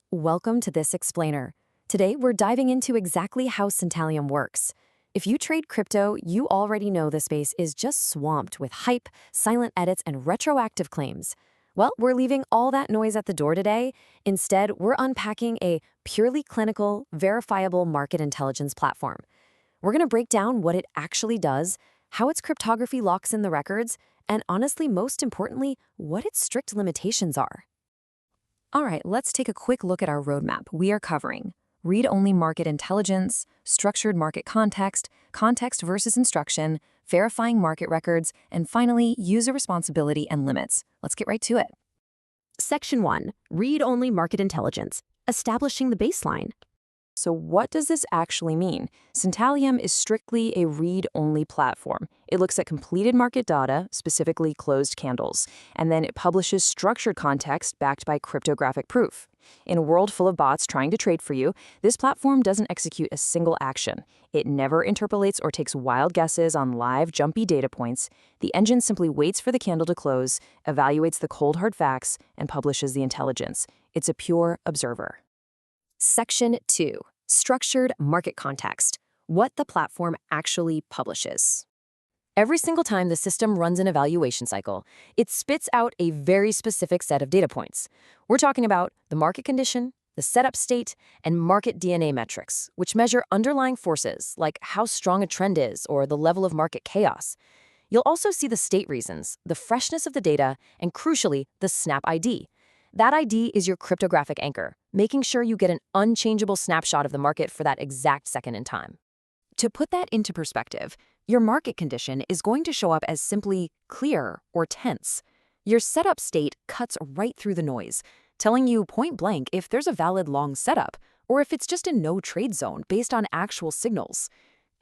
Welcome to this explainer. Today, we're diving into exactly how Syntalium works. If you trade crypto, you already know the space is just swamped with hype, silent edits, and retroactive claims. Well, we're leaving all that noise at the door today. Instead, we're unpacking a purely clinical, verifiable market intelligence platform. We're going to break down what it actually does, how its cryptography locks in the records, and honestly, most importantly, what its strict limitations are. All right, let's take a quick look at our roadmap. We are covering read-only market intelligence, structured market context, context versus instruction, verifying market records, and finally, user responsibility and limits. Let's get right to it. Section 1. Read-only market intelligence. Establishing the baseline. So what does this actually mean? Syntalium is strictly a read-only platform. It looks at completed market data, specifically closed candles, and then it publishes structured context backed by cryptographic proof. In a world full of bots trying to trade for you, this platform doesn't execute a single action. It never interpolates or takes wild guesses on live, jumpy data points. The engine simply waits for the candle to close, evaluates the cold hard facts, and publishes the intelligence. It's a pure observer. Section 2. Structured market context. What the platform actually publishes. Every single time the system runs an evaluation cycle, it spits out a very specific set of data points. We're talking about the market condition, the setup state, and market DNA metrics, which measure underlying forces like how strong a trend is or the level of market chaos. You'll also see the state reasons, the freshness of the data, and crucially, the SNAP ID. That ID is your cryptographic anchor, making sure you get an unchangeable snapshot of the market for that exact second in time. To put that into perspective, your market condition is going to show up as simply clear or tense. Your setup state cuts right through the noise, telling you point blank if there's a valid long setup or if it's just a no-trade zone based on actual signals.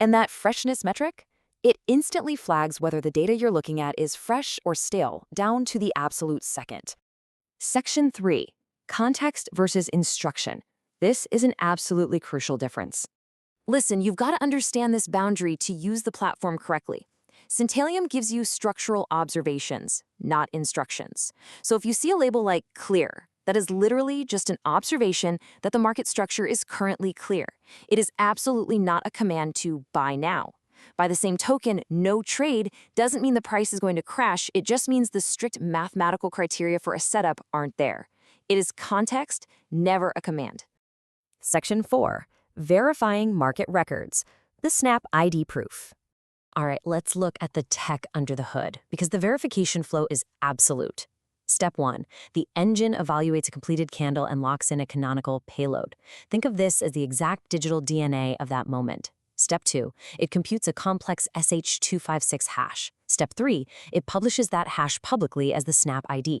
And that freshness metric? It instantly flags whether the data you're looking at is fresh or stale, down to the absolute second. Section 3. Context versus instruction. This is an absolutely crucial difference. Listen, you've got to understand this boundary to use the platform correctly. Syntalium gives you structural observations, not instructions. So if you see a label like clear, that is literally just an observation that the market structure is currently clear. It is absolutely not a command to buy now. By the same token, no trade doesn't mean the price is going to crash. It just means the strict mathematical criteria for a setup aren't there. It is context, never a command. Section 4. Verifying market records. The SNAP ID proof. All right, let's look at the tech under the hood, because the verification flow is absolute. Step 1. The engine evaluates a completed candle and locks in a canonical payload. Think of this as the exact digital DNA of that moment. Step 2. It computes a complex SH256 hash. Step 3. It publishes that hash publicly as the SNAP ID.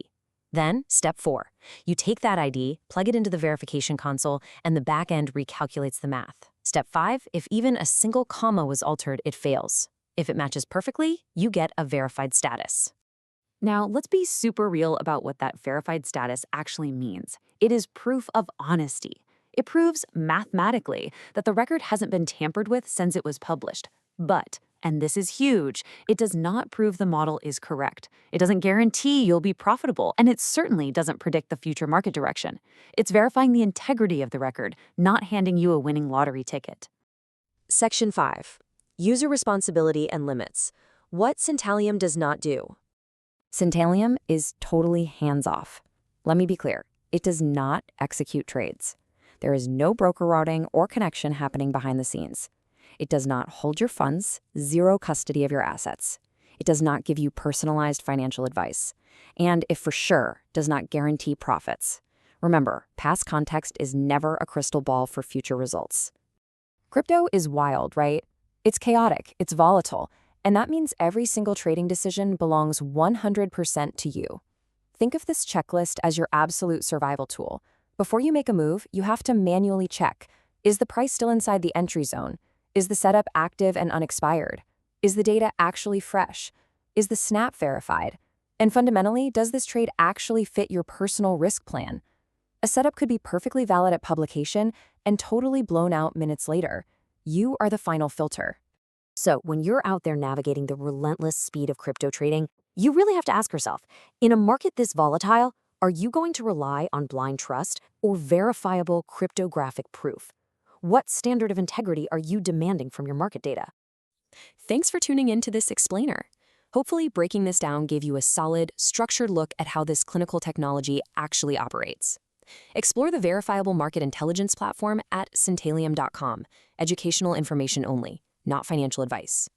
Then, Step 4. You take that ID, plug it into the verification console, and the backend recalculates the math. Step 5. If even a single comma was altered, it fails. If it matches perfectly, you get a verified status. Now, let's be super real about what that verified status actually means. It is proof of honesty. It proves mathematically that the record hasn't been tampered with since it was published. But, and this is huge, it does not prove the model is correct. It doesn't guarantee you'll be profitable, and it certainly doesn't predict the future market direction. It's verifying the integrity of the record, not handing you a winning lottery ticket. Section 5. User responsibility and limits. What Syntalium does not do. Syntalium is totally hands-off. Let me be clear, it does not execute trades. There is no broker routing or connection happening behind the scenes. It does not hold your funds, zero custody of your assets. It does not give you personalized financial advice. And it for sure does not guarantee profits. Remember, past context is never a crystal ball for future results. Crypto is wild, right? It's chaotic, it's volatile, and that means every single trading decision belongs 100% to you. Think of this checklist as your absolute survival tool. Before you make a move, you have to manually check. Is the price still inside the entry zone? Is the setup active and unexpired? Is the data actually fresh? Is the SNAP verified? And fundamentally, does this trade actually fit your personal risk plan? A setup could be perfectly valid at publication and totally blown out minutes later. You are the final filter. So when you're out there navigating the relentless speed of crypto trading, you really have to ask yourself, in a market this volatile, Are you going to rely on blind trust or verifiable cryptographic proof? What standard of integrity are you demanding from your market data? Thanks for tuning in to this explainer. Hopefully, breaking this down gave you a solid, structured look at how this clinical technology actually operates. Explore the verifiable market intelligence platform at syntalium.com. Educational information only, not financial advice.